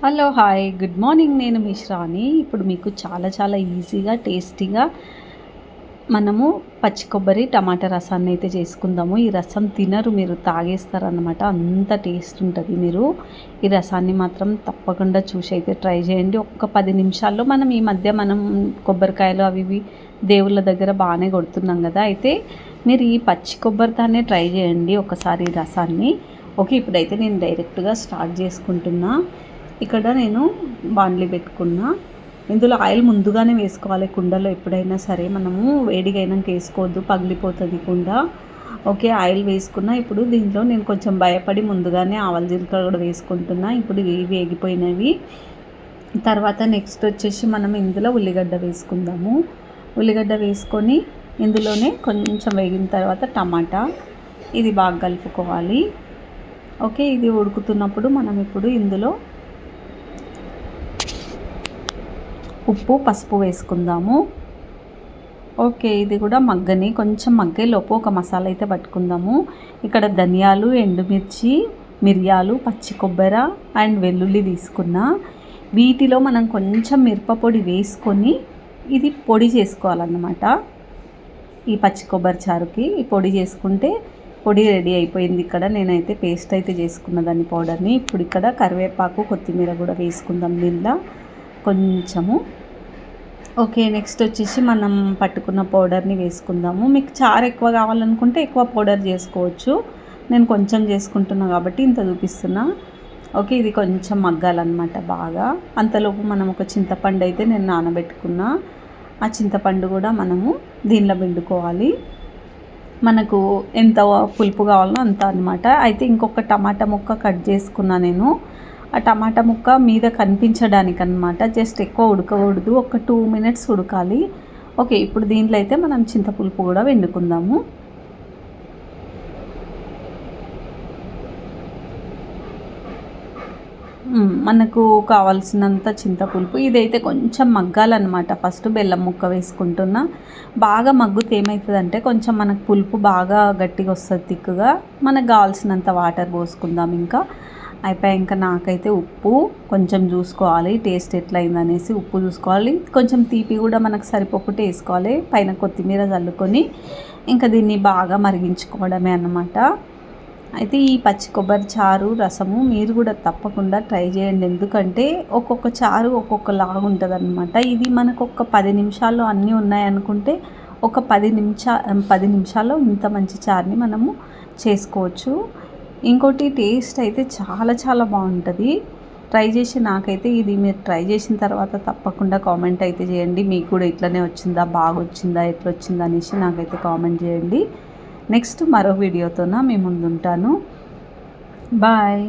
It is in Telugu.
Hello hi good morning. నేను మీ శ్రావణి. ఇప్పుడు మీకు చాలా చాలా ఈజీగా టేస్టీగా మనము పచ్చి కొబ్బరి టమాటా రసాన్ని అయితే చేసుకుందాము. ఈ రసం తినరు, మీరు తాగేస్తారన్నమాట, అంత టేస్ట్ ఉంటుంది. మీరు ఈ రసాన్ని మాత్రం తప్పకుండా చూసి అయితే ట్రై చేయండి. ఒక్క 10 నిమిషాల్లో ఈ మధ్య మనం కొబ్బరికాయలు అవి ఇవి దేవుళ్ళ దగ్గర బాగానే కొడుతున్నాం కదా, అయితే మీరు ఈ పచ్చి కొబ్బరితోనే ట్రై చేయండి ఒకసారి ఈ రసాన్ని. ఓకే, ఇప్పుడైతే నేను డైరెక్ట్గా స్టార్ట్ చేసుకుంటున్నా. ఇక్కడ నేను బాండ్లీ పెట్టుకున్నా. ఇందులో ఆయిల్ ముందుగానే వేసుకోవాలి కుండలో. ఎప్పుడైనా సరే మనము వేడిగా అయినాక వేసుకోవద్దు, పగిలిపోతుంది కుండ. ఓకే, ఆయిల్ వేసుకున్నా. ఇప్పుడు దీంట్లో నేను కొంచెం భయపడి ముందుగానే ఆవాల జీలకర్ర కూడా వేసుకుంటున్నా. ఇప్పుడు ఇవి వేగిపోయినవి. తర్వాత నెక్స్ట్ వచ్చేసి మనం ఇందులో ఉల్లిగడ్డ వేసుకుందాము. ఉల్లిగడ్డ వేసుకొని ఇందులోనే కొంచెం వేగిన తర్వాత టమాటా, ఇది బాగా కలుపుకోవాలి. ఓకే, ఇది ఉడుకుతున్నప్పుడు మనం ఇప్పుడు ఇందులో ఉప్పు పసుపు వేసుకుందాము. ఓకే, ఇది కూడా కొంచెం మగ్గేలోపు ఒక మసాలా అయితే పట్టుకుందాము. ఇక్కడ ధనియాలు, ఎండుమిర్చి, మిరియాలు, పచ్చి కొబ్బరి అండ్ వెల్లుల్లి తీసుకున్నా. వీటిలో మనం కొంచెం మిరపపొడి వేసుకొని ఇది పొడి చేసుకోవాలన్నమాట. ఈ పచ్చి కొబ్బరి చారుకి ఈ పొడి చేసుకుంటే పొడి రెడీ అయిపోయింది. ఇక్కడ నేనైతే పేస్ట్ అయితే చేసుకున్న దాన్ని పౌడర్ని. ఇప్పుడు ఇక్కడ కరివేపాకు, కొత్తిమీర కూడా వేసుకుందాం దీనిలో కొంచెము. ఓకే, నెక్స్ట్ వచ్చేసి మనం పట్టుకున్న పౌడర్ని వేసుకుందాము. మీకు చారు ఎక్కువ కావాలనుకుంటే ఎక్కువ పౌడర్ చేసుకోవచ్చు. నేను కొంచెం చేసుకుంటున్నా కాబట్టి ఇంత చూపిస్తున్నా. ఓకే, ఇది కొంచెం మగ్గాలన్నమాట బాగా. అంతలోపు మనం ఒక చింతపండు అయితే నేను నానబెట్టుకున్నా. ఆ చింతపండు కూడా మనము దీనిలో పిండుకోవాలి. మనకు ఎంత పులుపు కావాలో అంత అనమాట. అయితే ఇంకొక టమాటా ముక్క కట్ చేసుకున్నా నేను. ఆ టమాటా ముక్క మీద కనిపించడానికి అనమాట. జస్ట్ ఎక్కువ ఉడకకూడదు, ఒక 2 minutes ఉడకాలి. ఓకే, ఇప్పుడు దీంట్లో అయితే మనం చింతపులుపు కూడా వండుకుందాము. మనకు కావాల్సినంత చింతపులుపు. ఇదైతే కొంచెం మగ్గాలన్నమాట. ఫస్ట్ బెల్లం ముక్క వేసుకుంటున్నా. బాగా మగ్గుతే ఏమవుతుందంటే కొంచెం మనకు పులుపు బాగా గట్టిగా వస్తుంది, తిక్కుగా. మనకు కావాల్సినంత వాటర్ పోసుకుందాం. ఇంకా అయిపోయాక నాకైతే ఉప్పు కొంచెం చూసుకోవాలి, టేస్ట్ ఎట్లా అయిందనేసి ఉప్పు చూసుకోవాలి. కొంచెం తీపి కూడా మనకు సరిపోకుంటే వేసుకోవాలి. పైన కొత్తిమీర చల్లుకొని ఇంకా దీన్ని బాగా మరిగించుకోవడమే అన్నమాట. అయితే ఈ పచ్చి కొబ్బరి చారు రసము మీరు కూడా తప్పకుండా ట్రై చేయండి. ఎందుకంటే ఒక్కొక్క చారు ఒక్కొక్కలాగా ఉంటుంది అన్నమాట. ఇది మనకు ఒక 10 నిమిషాల్లో అన్నీ ఉన్నాయనుకుంటే ఒక 10 నిమిషాల్లో ఇంత మంచి చారుని మనము చేసుకోవచ్చు. ఇంకోటి టేస్ట్ అయితే చాలా చాలా బాగుంటుంది. ట్రై చేసి నాకైతే ఇది మీరు ట్రై చేసిన తర్వాత తప్పకుండా కామెంట్ అయితే చేయండి. మీకు కూడా ఇట్లనే వచ్చిందా, బాగా వచ్చిందా, ఎట్లా వచ్చిందా అనేసి నాకైతే కామెంట్ చేయండి. నెక్స్ట్ మరో వీడియోతోన మీ ముందుంటాను. బాయ్.